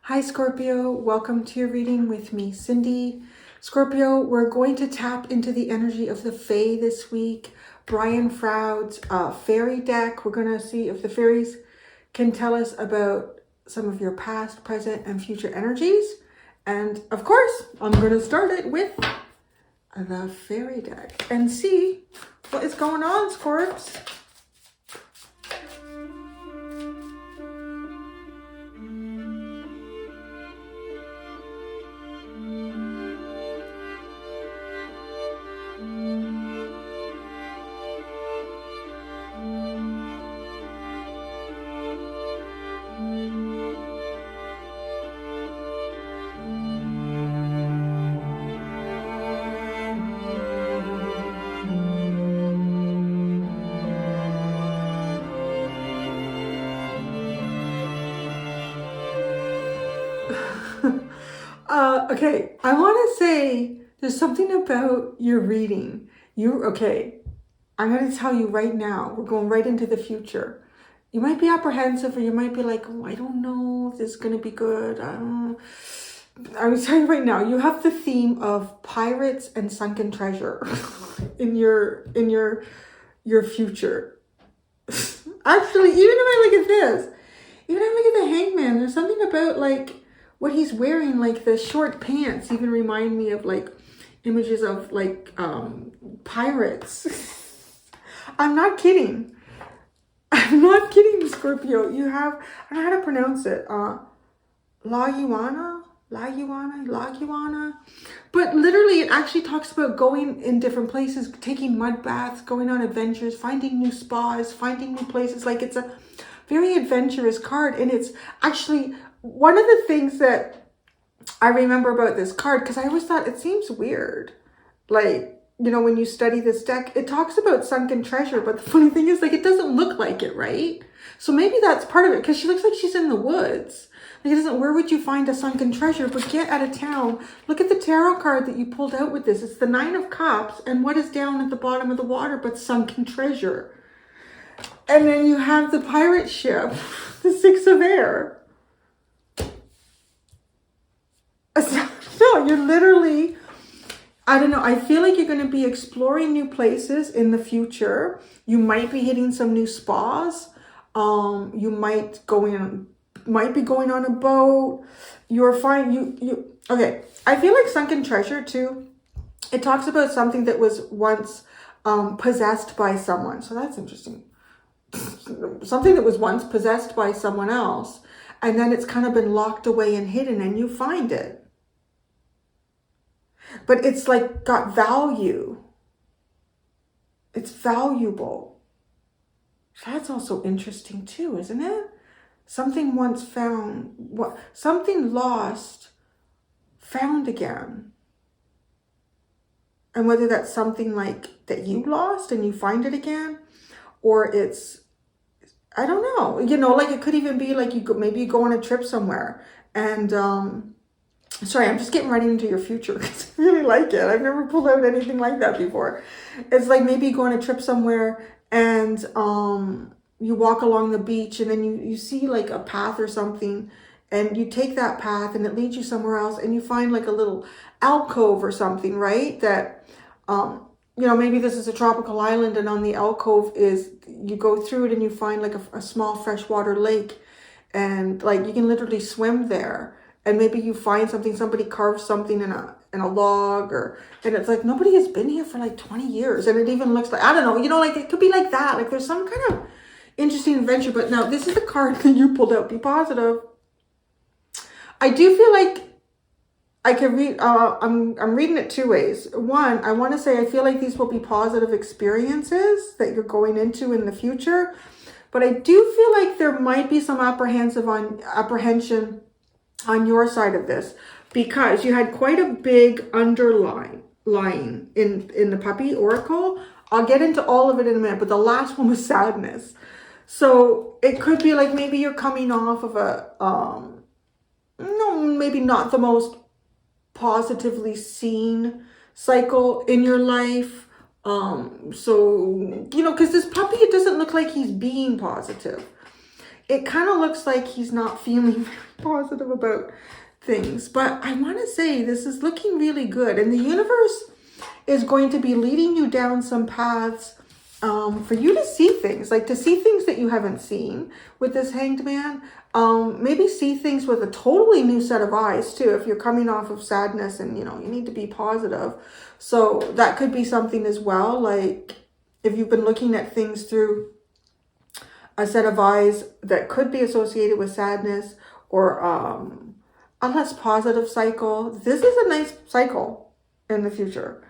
Hi Scorpio, welcome to your reading with me, Cindy. Scorpio, we're going to tap into the energy of the Fae this week. Brian Froud's fairy deck. We're going to see if the fairies can tell us about some of your past, present, and future energies. And of course, I'm going to start it with the fairy deck and see what is going on, Scorps. Okay, I want to say there's something about your reading. Okay, I'm going to tell you right now, we're going right into the future. You might be apprehensive, or you might be like, oh, I don't know if this is going to be good. I will tell you right now, you have the theme of pirates and sunken treasure in your future. Actually, even if I look at this, even if I look at the hangman, there's something about like what he's wearing, like the short pants even remind me of like images of like pirates. I'm not kidding. I'm not kidding, Scorpio. You have, I don't know how to pronounce it. La Yuana. But literally it actually talks about going in different places, taking mud baths, going on adventures, finding new spas, finding new places. Like it's a very adventurous card. And it's actually one of the things that I remember about this card, because I always thought it seems weird. Like, you know, when you study this deck, it talks about sunken treasure, but the funny thing is, like, it doesn't look like it, right? So maybe that's part of it, because she looks like she's in the woods. Like, it doesn't, where would you find a sunken treasure? But get out of town. Look at the tarot card that you pulled out with this. It's the Nine of Cups, and what is down at the bottom of the water but sunken treasure? And then you have the pirate ship, the Six of Air. No, you're literally, I don't know, I feel like you're going to be exploring new places in the future. You might be hitting some new spas. You might be going on a boat. You're fine. Okay. I feel like sunken treasure too. It talks about something that was once possessed by someone. So that's interesting. Something that was once possessed by someone else, and then it's kind of been locked away and hidden, and you find it. But it's like got value. It's valuable. That's also interesting too, isn't it? Something once found, something lost, found again. And whether that's something like that you lost and you find it again, or it's, I don't know, you know, like it could even be like maybe you go on a trip somewhere and, sorry, I'm just getting right into your future because I really like it. I've never pulled out anything like that before. It's like maybe you go on a trip somewhere and you walk along the beach, and then you see like a path or something, and you take that path and it leads you somewhere else, and you find like a little alcove or something, right? That, you know, maybe this is a tropical island, and on the alcove is, you go through it and you find like a small freshwater lake, and like you can literally swim there. And maybe you find something, somebody carved something in a log, and it's like, nobody has been here for like 20 years. And it even looks like, I don't know, you know, like it could be like that. Like there's some kind of interesting adventure. But now this is the card that you pulled out. Be positive. I do feel like I can read, I'm reading it two ways. One, I want to say, I feel like these will be positive experiences that you're going into in the future. But I do feel like there might be some apprehension on your side of this, because you had quite a big underlying in the puppy oracle. I'll get into all of it in a minute, but the last one was sadness. So it could be like maybe you're coming off of a no, maybe not the most positively seen cycle in your life. So, you know, because this puppy, it doesn't look like he's being positive. It kind of looks like he's not feeling very positive about things. But I want to say this is looking really good. And the universe is going to be leading you down some paths for you to see things, like to see things that you haven't seen with this Hanged Man. Maybe see things with a totally new set of eyes too, if you're coming off of sadness and, you know, you need to be positive. So that could be something as well. Like if you've been looking at things through a set of eyes that could be associated with sadness or a less positive cycle, this is a nice cycle in the future.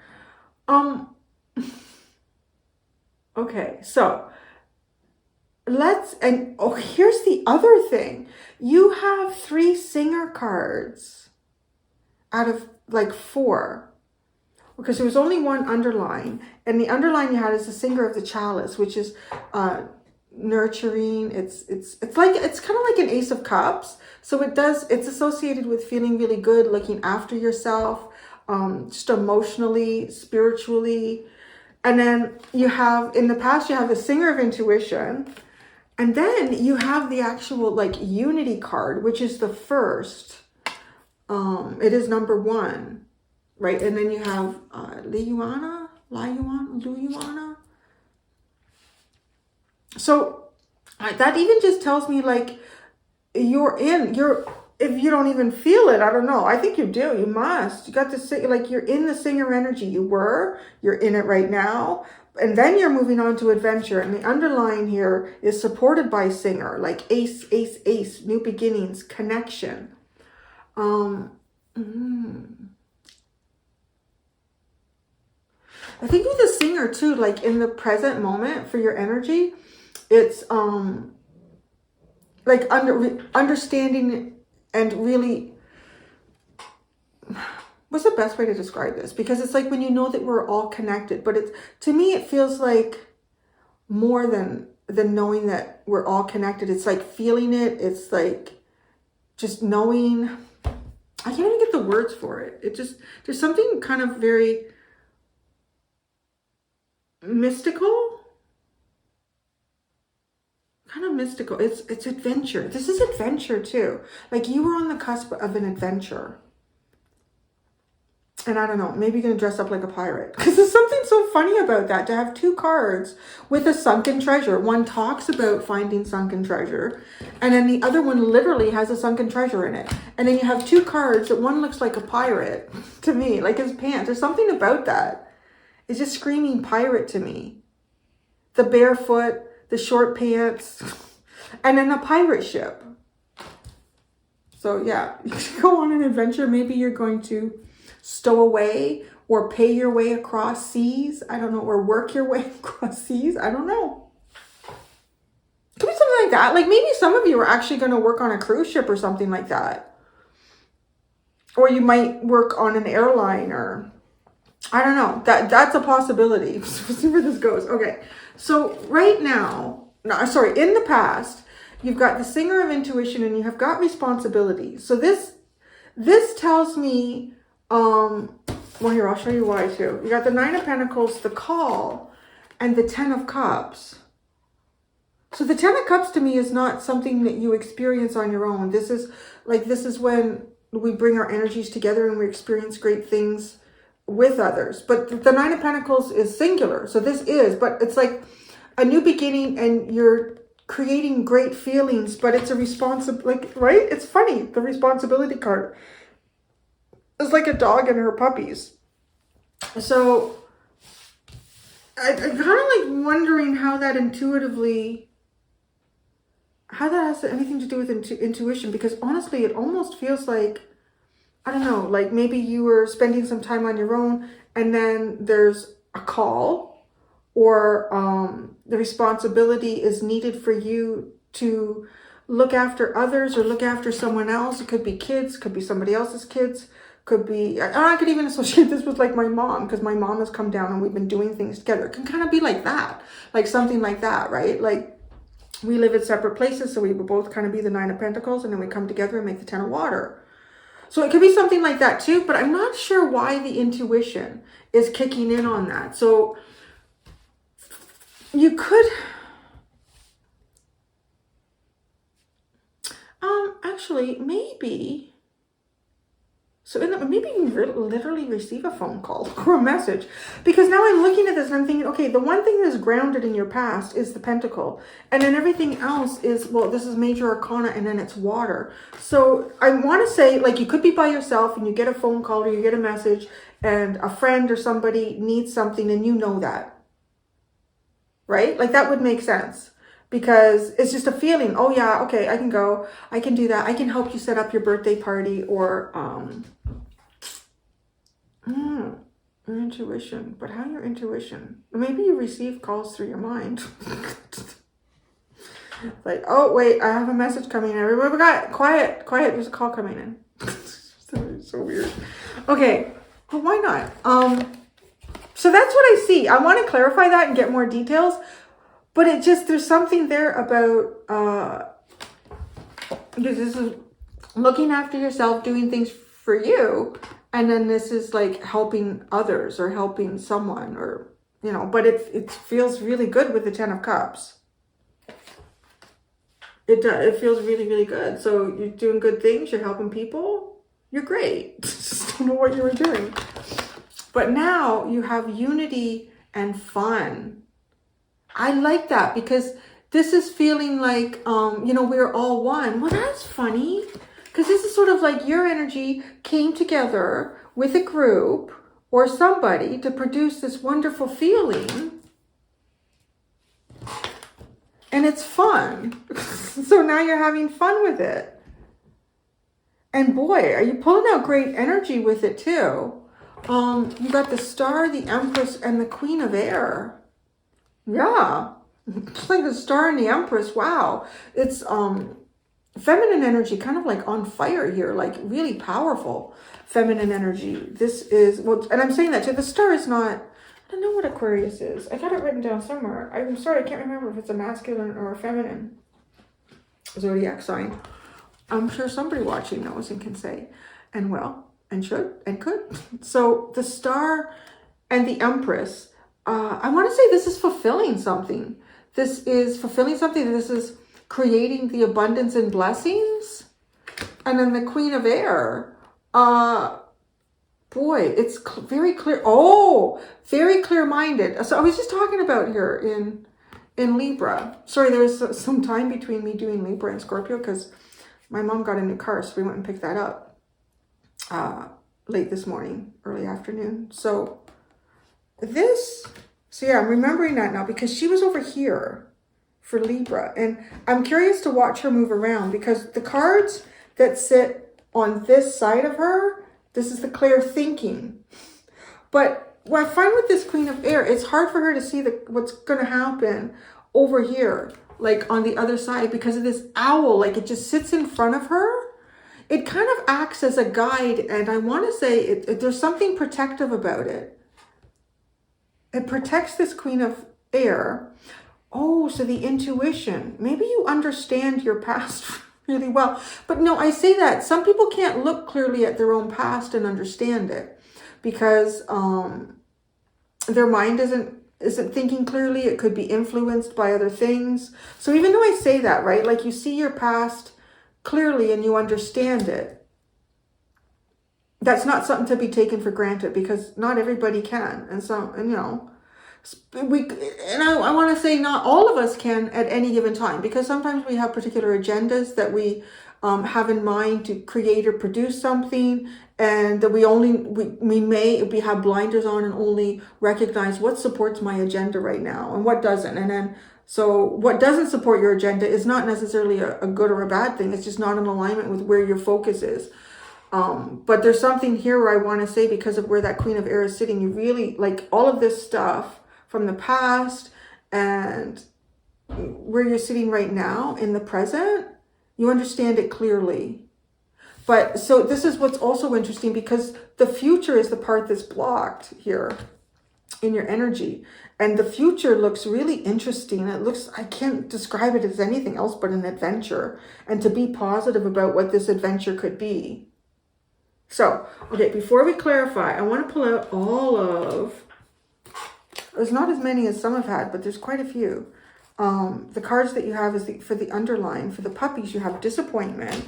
Okay, so here's the other thing. You have 3 singer cards out of like 4, because there was only one underline, and the underline you had is the singer of the chalice, which is nurturing. It's kind of like an Ace of Cups. So it's associated with feeling really good, looking after yourself, just emotionally, spiritually. And then you have, in the past, you have the singer of intuition. And then you have the actual like unity card, which is the first. It is number 1, right? And then you have Luyuana. So that even just tells me like if you don't even feel it, I don't know. I think you do. You must. You got to say, like, you're in the singer energy. You're in it right now. And then you're moving on to adventure. And the underline here is supported by singer, like ace, ace, ace, new beginnings, connection. I think with the singer too, like in the present moment for your energy, it's like understanding and really, what's the best way to describe this? Because it's like when you know that we're all connected, but to me, it feels like more than knowing that we're all connected. It's like feeling it. It's like just knowing. I can't even get the words for it. There's something kind of very mystical. Kind of mystical. It's adventure. This is adventure too. Like you were on the cusp of an adventure. And I don't know, maybe you're going to dress up like a pirate. Because there's something so funny about that, to have 2 cards with a sunken treasure. One talks about finding sunken treasure, and then the other one literally has a sunken treasure in it. And then you have 2 cards that one looks like a pirate to me, like his pants. There's something about that. It's just screaming pirate to me. The barefoot, the short pants, and then a pirate ship. So yeah, you go on an adventure. Maybe you're going to stow away or pay your way across seas. I don't know. Or work your way across seas. I don't know. Could be something like that. Like maybe some of you are actually going to work on a cruise ship or something like that. Or you might work on an airline, or I don't know. That's a possibility. We'll see where this goes. Okay. So right now, in the past, you've got the singer of intuition and you have got responsibility. So this tells me, well, here, I'll show you why too. You got the 9 of Pentacles, the call, and the 10 of Cups. So the 10 of Cups to me is not something that you experience on your own. This is when we bring our energies together and we experience great things with others. But the 9 of Pentacles is singular. So but it's like a new beginning and you're creating great feelings, but it's a right? It's funny. The responsibility card is like a dog and her puppies. So I'm kind of like wondering how that has anything to do with intuition, because honestly, it almost feels like, I don't know, like maybe you were spending some time on your own and then there's a call, or the responsibility is needed for you to look after others or look after someone else. It could be kids, could be somebody else's kids, could be, I could even associate this with like my mom, because my mom has come down and we've been doing things together. It can kind of be like that, like something like that, right? Like we live at separate places, so we would both kind of be the 9 of Pentacles, and then we come together and make the 10 of Water. So it could be something like that too, but I'm not sure why the intuition is kicking in on that. So You could, actually, maybe. So maybe you literally receive a phone call or a message, because now I'm looking at this and I'm thinking, okay, the one thing that's grounded in your past is the pentacle, and then everything else is, well, this is major arcana, and then it's water. So I want to say, like, you could be by yourself and you get a phone call or you get a message and a friend or somebody needs something and you know that, right? Like that would make sense. Because it's just a feeling. Oh yeah, okay, I can go. I can do that. I can help you set up your birthday party, or your intuition. But how your intuition? Maybe you receive calls through your mind. Like, oh wait, I have a message coming in. Everybody got quiet. There's a call coming in. So weird. Okay, well, why not? So that's what I see. I want to clarify that and get more details. But it just, there's something there about, this is looking after yourself, doing things for you. And then this is like helping others or helping someone, or, you know, but it feels really good with the 10 of Cups. It does. It feels really, really good. So you're doing good things. You're helping people. You're great. Just don't know what you were doing. But now you have unity and fun. I like that, because this is feeling like, you know, we're all one. Well, that's funny, because this is sort of like your energy came together with a group or somebody to produce this wonderful feeling. And it's fun. So now you're having fun with it. And boy, are you pulling out great energy with it too. You got the Star, the Empress, and the Queen of Air. Yeah, it's like the Star and the Empress. Wow. It's feminine energy, kind of like on fire here, like really powerful feminine energy. This is, well, and I'm saying that too. The Star is not, I don't know what Aquarius is. I got it written down somewhere. I'm sorry, I can't remember if it's a masculine or a feminine zodiac sign. I'm sure somebody watching knows and can say, and will, and should, and could. So the Star and the Empress, I want to say this is fulfilling something. This is fulfilling something. This is creating the abundance and blessings. And then the Queen of Air. Boy, it's very clear. Oh, very clear-minded. So I was just talking about here in Libra. Sorry, there was some time between me doing Libra and Scorpio because my mom got a new car, so we went and picked that up late this morning, early afternoon. So yeah, I'm remembering that now because she was over here for Libra. And I'm curious to watch her move around because the cards that sit on this side of her, this is the clear thinking. But what I find with this Queen of Air, it's hard for her to see what's going to happen over here, like on the other side, because of this owl. Like it just sits in front of her. It kind of acts as a guide. And I want to say there's something protective about it. It protects this Queen of Air. Oh, so the intuition. Maybe you understand your past really well. But no, I say that. Some people can't look clearly at their own past and understand it because their mind isn't thinking clearly. It could be influenced by other things. So even though I say that, right? Like you see your past clearly and you understand it. That's not something to be taken for granted because not everybody can. And you know, I want to say not all of us can at any given time because sometimes we have particular agendas that we have in mind to create or produce something, and that we have blinders on and only recognize what supports my agenda right now and what doesn't. And then so what doesn't support your agenda is not necessarily a good or a bad thing. It's just not in alignment with where your focus is. But there's something here where I want to say, because of where that Queen of Air is sitting, you really like all of this stuff from the past and where you're sitting right now in the present, you understand it clearly. But so this is what's also interesting because the future is the part that's blocked here in your energy. And the future looks really interesting. It looks, I can't describe it as anything else but an adventure, and to be positive about what this adventure could be. So, okay, before we clarify, I want to pull out all of There's not as many as some have had, but there's quite a few. The cards that you have is for the underline. For the puppies, you have disappointment,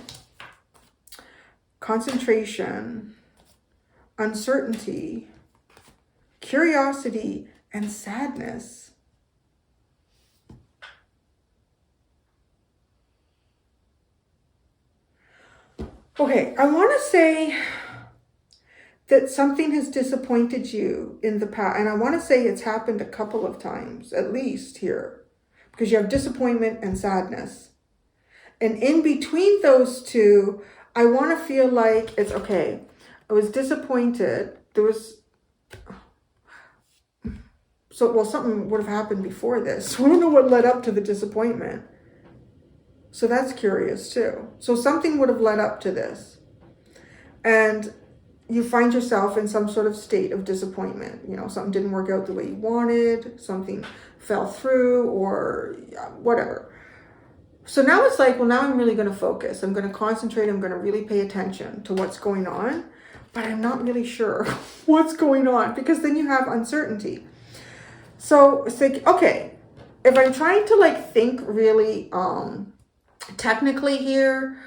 concentration, uncertainty, curiosity, and sadness. Okay, I want to say that something has disappointed you in the past. And I want to say it's happened a couple of times, at least here. Because you have disappointment and sadness. And in between those two, I want to feel like it's okay. I was disappointed. There was... well, something would have happened before this. So I don't know what led up to the disappointment. So that's curious too. So something would have led up to this. And you find yourself in some sort of state of disappointment. You know, something didn't work out the way you wanted. Something fell through or whatever. So now it's like, well, now I'm really going to focus. I'm going to concentrate. I'm going to really pay attention to what's going on. But I'm not really sure what's going on because then you have uncertainty. So it's like, okay, if I'm trying to like think really technically here,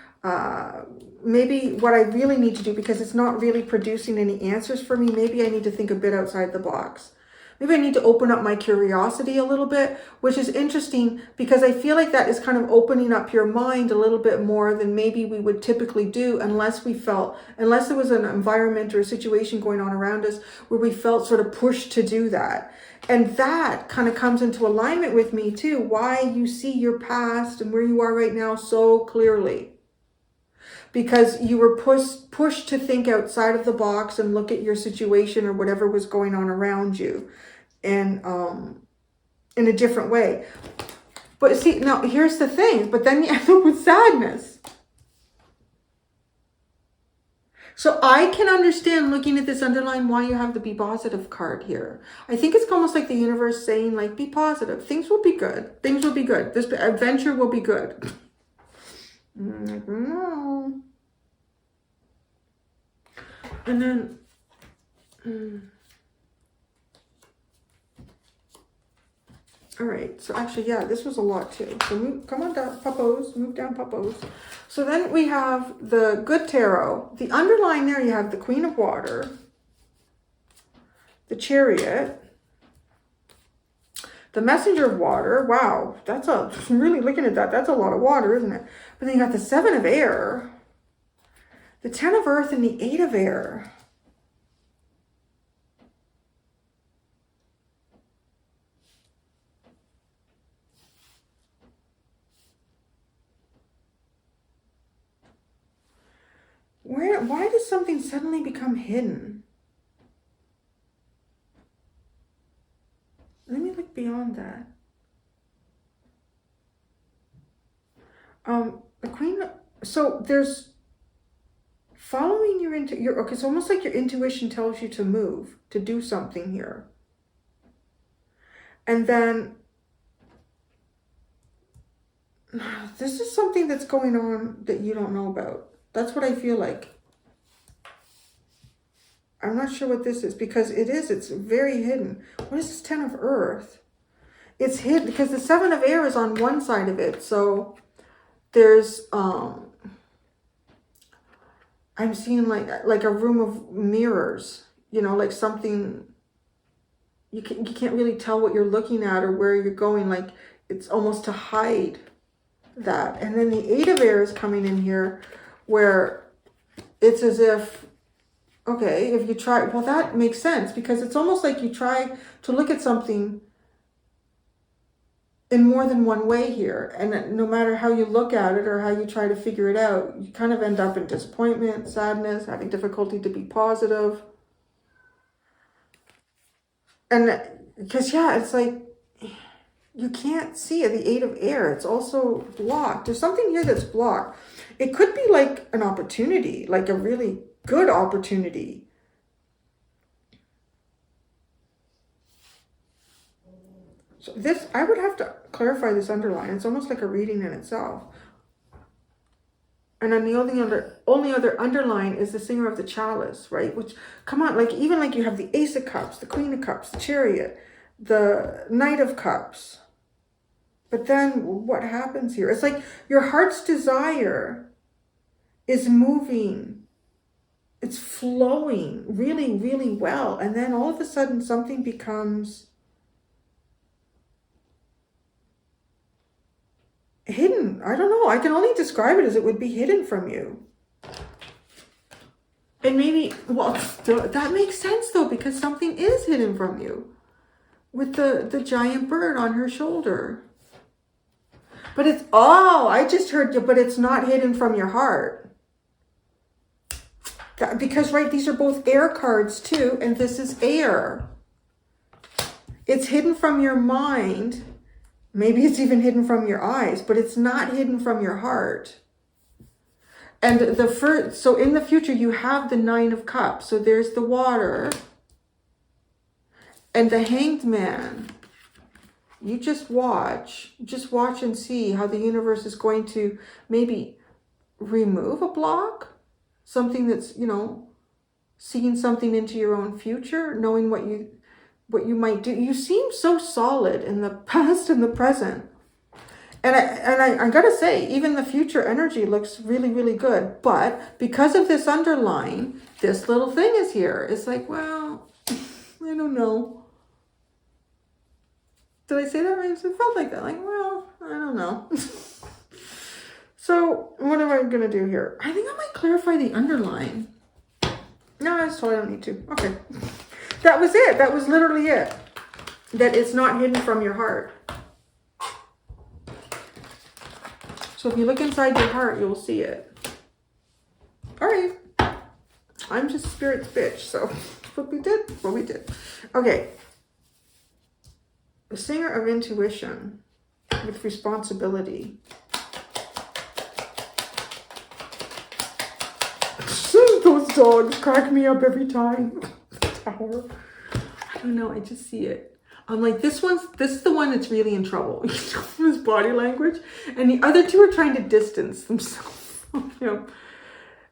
maybe what I really need to do, because it's not really producing any answers for me, maybe I need to think a bit outside the box. Maybe I need to open up my curiosity a little bit, which is interesting because I feel like that is kind of opening up your mind a little bit more than maybe we would typically do unless there was an environment or a situation going on around us where we felt sort of pushed to do that. And that kind of comes into alignment with me too, why you see your past and where you are right now so clearly. Because you were pushed to think outside of the box and look at your situation or whatever was going on around you and in a different way. But see, now here's the thing, but then you end up with sadness. So I can understand looking at this underline why you have the be positive card here. I think it's almost like the universe saying like, be positive. Things will be good. Things will be good. This adventure will be good. No. And then, all right. So actually, yeah, this was a lot too. So come on down, puppos. Move down, puppos. So then we have the good tarot. The underline there, you have the Queen of Water, the Chariot, the Messenger of Water. Wow, really looking at that, that's a lot of water, isn't it? But then you got the Seven of Air, the Ten of Earth, and the Eight of Air. Why does something suddenly become hidden? Let me look beyond that. The Queen, so there's following okay, it's almost like your intuition tells you to move, to do something here. And then this is something that's going on that you don't know about. That's what I feel like. I'm not sure what this is because it's very hidden. What is this Ten of Earth? It's hidden because the Seven of Air is on one side of it. So there's, I'm seeing like a room of mirrors, you know, like something, you can't really tell what you're looking at or where you're going. Like it's almost to hide that. And then the Eight of Air is coming in here where it's as if, okay, if you try, well, that makes sense because it's almost like you try to look at something in more than one way here. And no matter how you look at it or how you try to figure it out, you kind of end up in disappointment, sadness, having difficulty to be positive. And because, yeah, it's like, you can't see it, the Eight of Air. It's also blocked. There's something here that's blocked. It could be like an opportunity, like a really good opportunity. So this, I would have to clarify this underline. It's almost like a reading in itself. And then the only other underline is the Singer of the Chalice, right? Which, come on, like even like you have the Ace of Cups, the Queen of Cups, the Chariot, the Knight of Cups. But then what happens here? It's like your heart's desire is moving. It's flowing really, really well. And then all of a sudden something becomes hidden. I don't know. I can only describe it as it would be hidden from you. And maybe, well, that makes sense though, because something is hidden from you with the giant bird on her shoulder. But it's, oh, I just heard you, but it's not hidden from your heart. Because, right, these are both air cards too, and this is air. It's hidden from your mind. Maybe it's even hidden from your eyes, but it's not hidden from your heart. And the first, so in the future, you have the Nine of Cups. So there's the water and the Hanged Man. You just watch and see how the universe is going to maybe remove a block, something that's, you know, seeing something into your own future, knowing what you might do. You seem so solid in the past and the present. And I gotta say, even the future energy looks really, really good. But because of this underline, this little thing is here. It's like, well, I don't know. Did I say that right? It felt like that. Like, well, I don't know. So what am I going to do here? I think I might clarify the underline. No, I totally don't need to. Okay. That was it. That was literally it. That it's not hidden from your heart. So if you look inside your heart, you'll see it. All right. I'm just Spirit's bitch. So what we did. Okay. The Singer of Intuition with responsibility. Those dogs crack me up every time. Tower. I don't know. I just see it. I'm like, this is the one that's really in trouble. His body language. And the other two are trying to distance themselves. You know.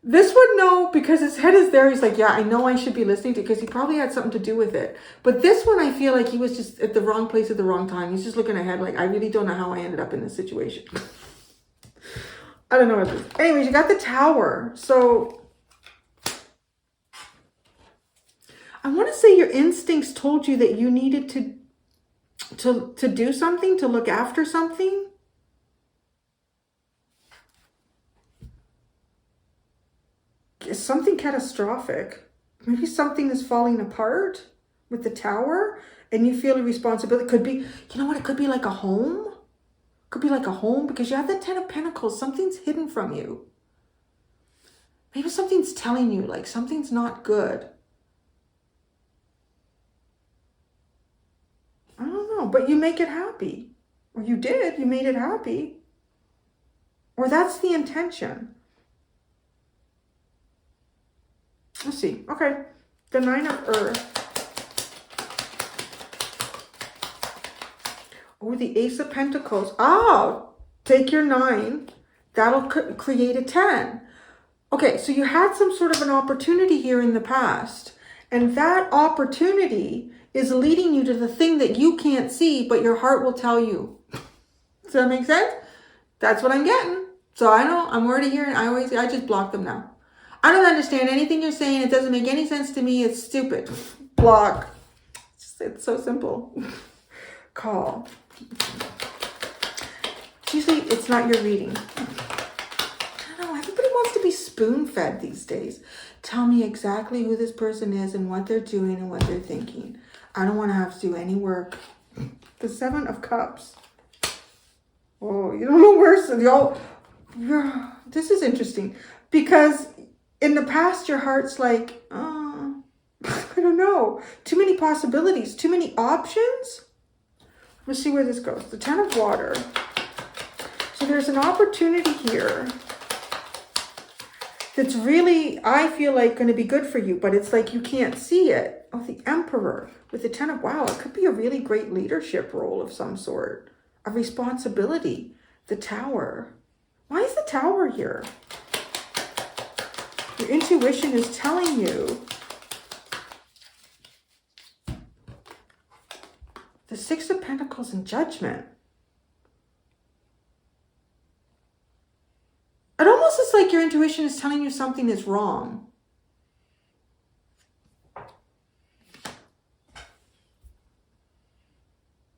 This would know because his head is there. He's like, yeah, I know I should be listening to, because he probably had something to do with it. But this one, I feel like he was just at the wrong place at the wrong time. He's just looking ahead like, I really don't know how I ended up in this situation. I don't know what this is. Anyways, you got the Tower. So I want to say your instincts told you that you needed to do something, to look after something. Something catastrophic. Maybe something is falling apart with the Tower and you feel a responsibility. Could be, you know what? It could be like a home. Could be like a home because you have the Ten of Pentacles. Something's hidden from you. Maybe something's telling you like something's not good. I don't know, but you make it happy. Or you did. You made it happy. Or that's the intention. Let's see. Okay. The Nine of Earth. Oh, the Ace of Pentacles. Oh, take your 9. That'll create a 10. Okay, so you had some sort of an opportunity here in the past. And that opportunity is leading you to the thing that you can't see, but your heart will tell you. Does that make sense? That's what I'm getting. So I know, I'm already hearing, I just block them now. I don't understand anything you're saying. It doesn't make any sense to me. It's stupid. Block. It's so simple. Call. Usually it's not your reading. I don't know. Everybody wants to be spoon-fed these days. Tell me exactly who this person is and what they're doing and what they're thinking. I don't want to have to do any work. The Seven of Cups. Oh, you don't know where this is interesting because in the past, your heart's like, I don't know. Too many possibilities, too many options. Let's see where this goes. The Ten of Water. So there's an opportunity here that's really, I feel like, going to be good for you, but it's like you can't see it. Oh, the Emperor with the Ten of, wow, it could be a really great leadership role of some sort. A responsibility. The Tower. Why is the Tower here? Your intuition is telling you The Six of Pentacles and Judgment. It almost is like your intuition is telling you something is wrong.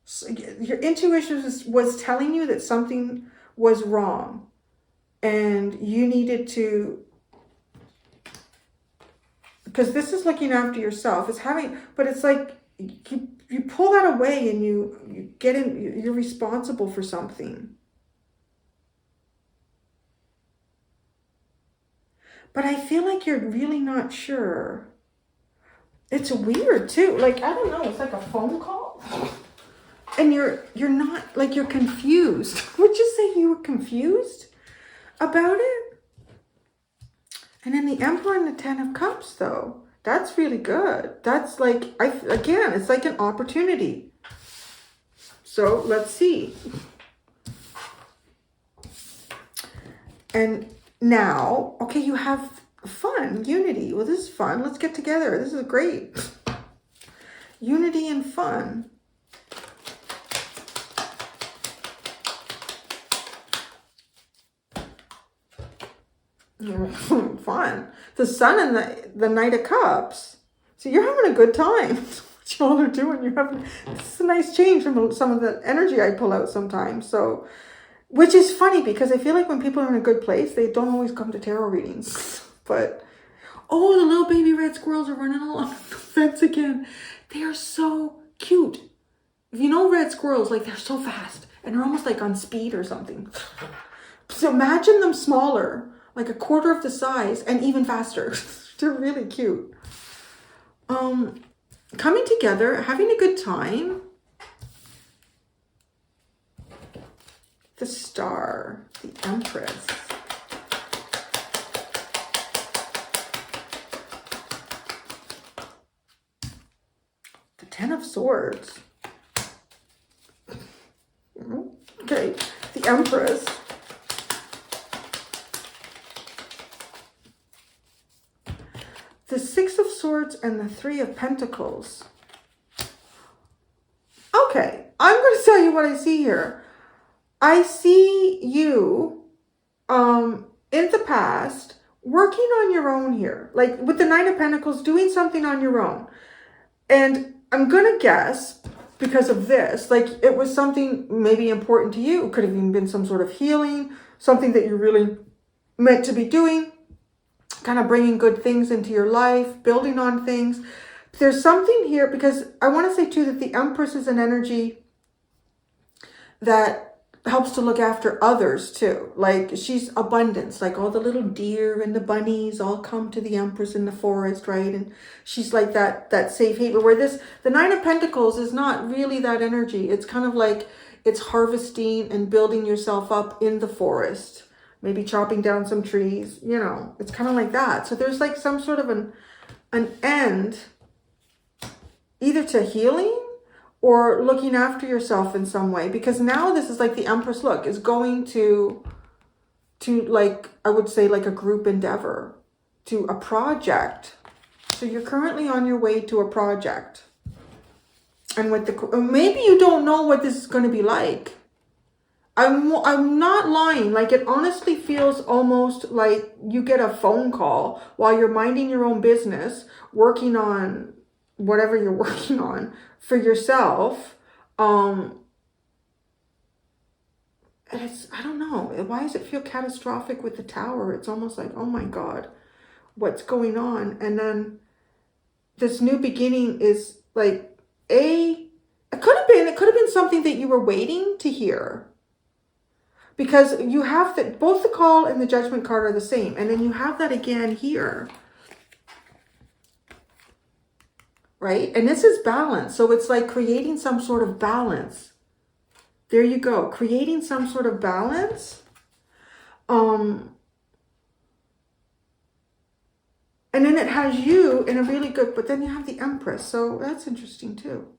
So your intuition was telling you that something was wrong. And you needed to, because this is looking after yourself. It's having, but it's like you pull that away and you get in, you're responsible for something. But I feel like you're really not sure. It's weird too. Like, I don't know, it's like a phone call. And you're not, like, you're confused. Would you say you were confused about it? And then the Emperor and the Ten of Cups, though. That's really good. That's like, again, it's like an opportunity. So let's see. And now, okay, you have fun, unity. Well, this is fun. Let's get together. This is great. Unity and fun. Fun. The Sun and the Knight of Cups. So you're having a good time. What y'all are doing. You're having, this is a nice change from some of the energy I pull out sometimes. So, which is funny because I feel like when people are in a good place, they don't always come to tarot readings. But, oh, the little baby red squirrels are running along the fence again. They are so cute. If you know red squirrels, like, they're so fast. And they're almost like on speed or something. So imagine them smaller, like a quarter of the size and even faster. They're really cute. Coming together, having a good time. The Star, the Empress. The Ten of Swords. Okay, the Empress. The Six of Swords and the Three of Pentacles. Okay, I'm going to tell you what I see here. I see you in the past working on your own here. Like with the Nine of Pentacles, doing something on your own. And I'm going to guess, because of this, like it was something maybe important to you. It could have even been some sort of healing, something that you really meant to be doing. Kind of bringing good things into your life, building on things. There's something here, because I want to say too that the Empress is an energy that helps to look after others too. Like she's abundance, like all the little deer and the bunnies all come to the Empress in the forest, right? And she's like that safe haven, where the Nine of Pentacles is not really that energy. It's kind of like it's harvesting and building yourself up in the forest. Maybe chopping down some trees, you know, it's kind of like that. So there's like some sort of an end, either to healing or looking after yourself in some way. Because now this is like the Empress look is going to like, I would say like a group endeavor, to a project. So you're currently on your way to a project. And with maybe you don't know what this is going to be like. I'm not lying. Like it honestly feels almost like you get a phone call while you're minding your own business, working on whatever you're working on for yourself. And I don't know. Why does it feel catastrophic with the Tower? It's almost like, oh my God, what's going on? And then this new beginning is like it could have been something that you were waiting to hear. Because you have both the Call and the Judgment card are the same. And then you have that again here. Right? And this is balance. So it's like creating some sort of balance. There you go. Creating some sort of balance. And then it has you in a really good, but then you have the Empress. So that's interesting too.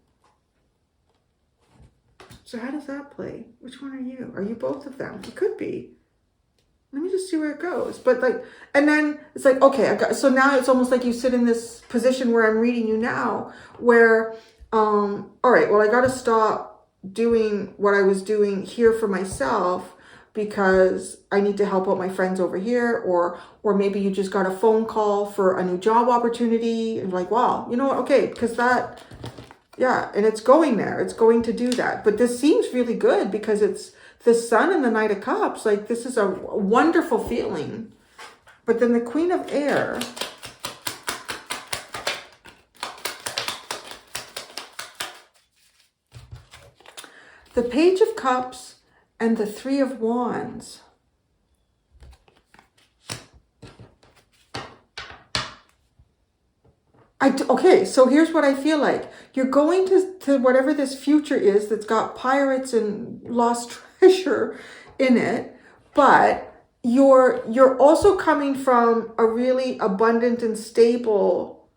So how does that play? Which one are you? Are you both of them? You could be. Let me just see where it goes. But like, and then it's like, okay, so now it's almost like you sit in this position where I'm reading you now, where All right, well, I got to stop doing what I was doing here for myself because I need to help out my friends over here, or maybe you just got a phone call for a new job opportunity and like, wow, you know what? Okay, because that, yeah, and it's going there. It's going to do that. But this seems really good because it's the Sun and the Knight of Cups. Like, this is a wonderful feeling. But then the Queen of Air, the Page of Cups, and the Three of Wands. Okay, so here's what I feel like. You're going to whatever this future is that's got pirates and lost treasure in it, but you're also coming from a really abundant and stable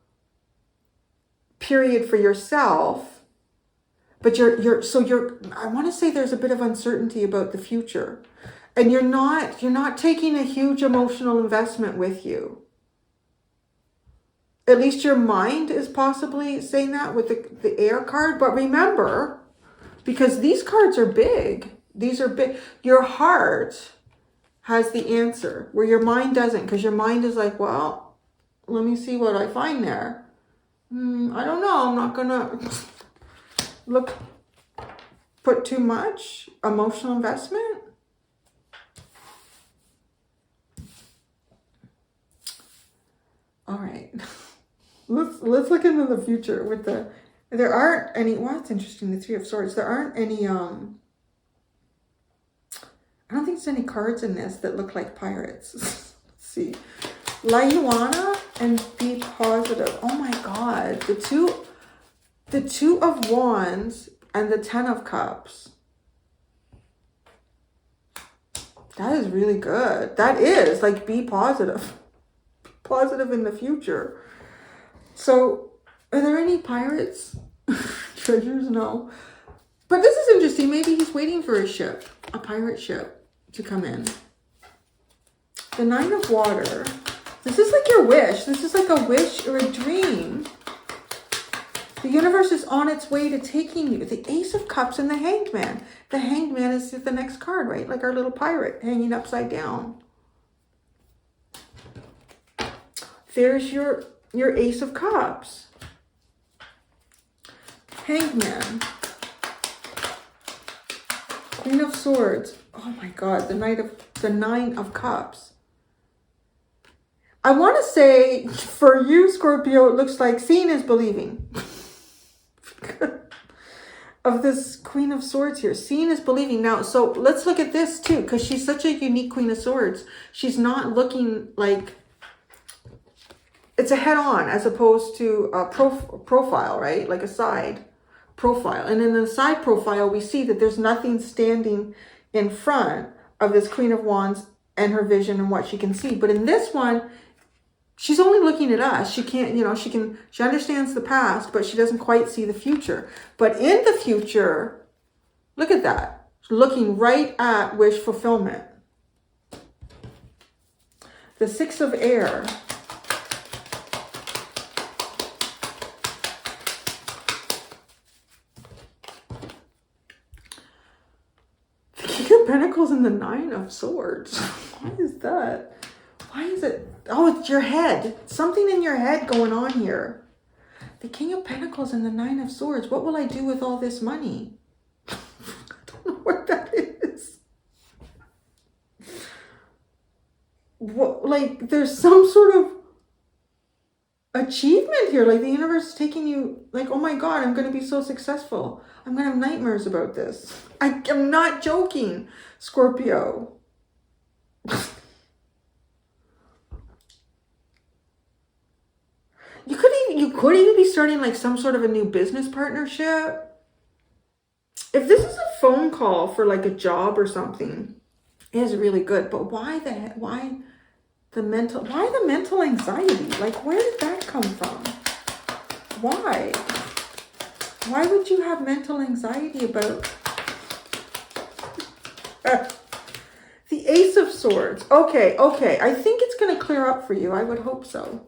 period for yourself, but I want to say there's a bit of uncertainty about the future, and you're not taking a huge emotional investment with you. At least your mind is possibly saying that with the air card. But remember, because these cards are big, these are big, your heart has the answer where your mind doesn't, because your mind is like, well, let me see what I find there. I don't know. I'm not going to put too much emotional investment. All right. Let's look into the future with there aren't any, well, it's interesting, the Three of Swords. There aren't any, I don't think there's any cards in this that look like pirates. Let's see. La Yuana and Be Positive. Oh my God. The two of Wands and the Ten of Cups. That is really good. That is like, be positive. Positive in the future. So, are there any pirates? Treasures? No. But this is interesting. Maybe he's waiting for a ship, a pirate ship, to come in. The Nine of Water. This is like your wish. This is like a wish or a dream. The universe is on its way to taking you. The Ace of Cups and the Hanged Man. The Hanged Man is the next card, right? Like our little pirate hanging upside down. There's your Ace of Cups. Hanged Man. Queen of Swords. Oh my God, the Nine of Cups. I want to say for you, Scorpio, it looks like seeing is believing. Of this Queen of Swords here. Seeing is believing. Now, so let's look at this too, because she's such a unique Queen of Swords. She's not looking like, it's a head-on as opposed to a profile, right? Like a side profile. And in the side profile, we see that there's nothing standing in front of this Queen of Wands and her vision and what she can see. But in this one, she's only looking at us. She can't, she understands the past, but she doesn't quite see the future. But in the future, look at that. Looking right at wish fulfillment. The Six of Air. Pentacles and the Nine of Swords. Why is that? Why is it? Oh, it's your head. Something in your head going on here. The King of Pentacles and the Nine of Swords. What will I do with all this money? I don't know what that is. What, like, there's some sort of achievement here. Like the universe is taking you, like, oh my God, I'm going to be so successful. I'm going to have nightmares about this. I'm not joking, Scorpio. You could even be starting like some sort of a new business partnership. If this is a phone call for like a job or something, it is really good. But why the mental anxiety? Like, where did that come from? Why? Why would you have mental anxiety about the Ace of Swords? Okay. I think it's going to clear up for you. I would hope so.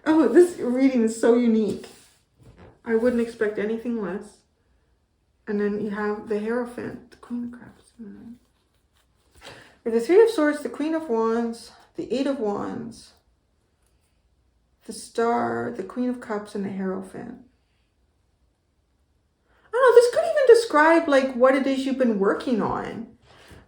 Oh, this reading is so unique. I wouldn't expect anything less. And then you have the Hierophant, the Queen of Cups. We have the Three of Swords, the Queen of Wands, the Eight of Wands, the Star, the Queen of Cups, and the Hierophant. I don't know, this could even describe like what it is you've been working on.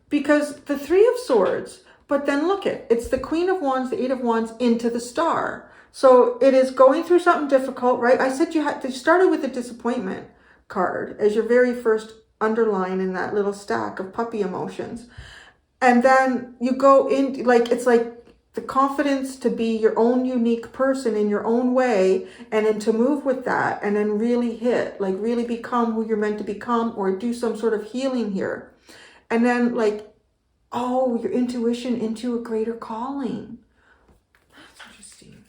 Because the Three of Swords, but then look it's the Queen of Wands, the Eight of Wands into the Star. So it is going through something difficult, right? I said you started with the disappointment card as your very first underline in that little stack of puppy emotions. And then you go in, like, it's like the confidence to be your own unique person in your own way, and then to move with that and then really hit, like really become who you're meant to become, or do some sort of healing here. And then like, oh, your intuition into a greater calling. That's interesting.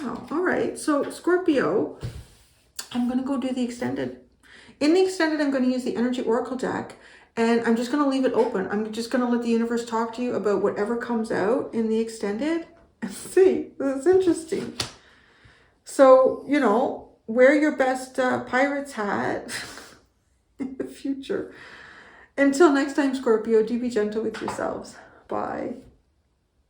Wow. All right. So Scorpio, I'm going to go do the extended. In the extended, I'm going to use the Energy Oracle deck. And I'm just going to leave it open. I'm just going to let the universe talk to you about whatever comes out in the extended. And see, that's interesting. So, you know, wear your best pirate's hat in the future. Until next time, Scorpio, do be gentle with yourselves. Bye.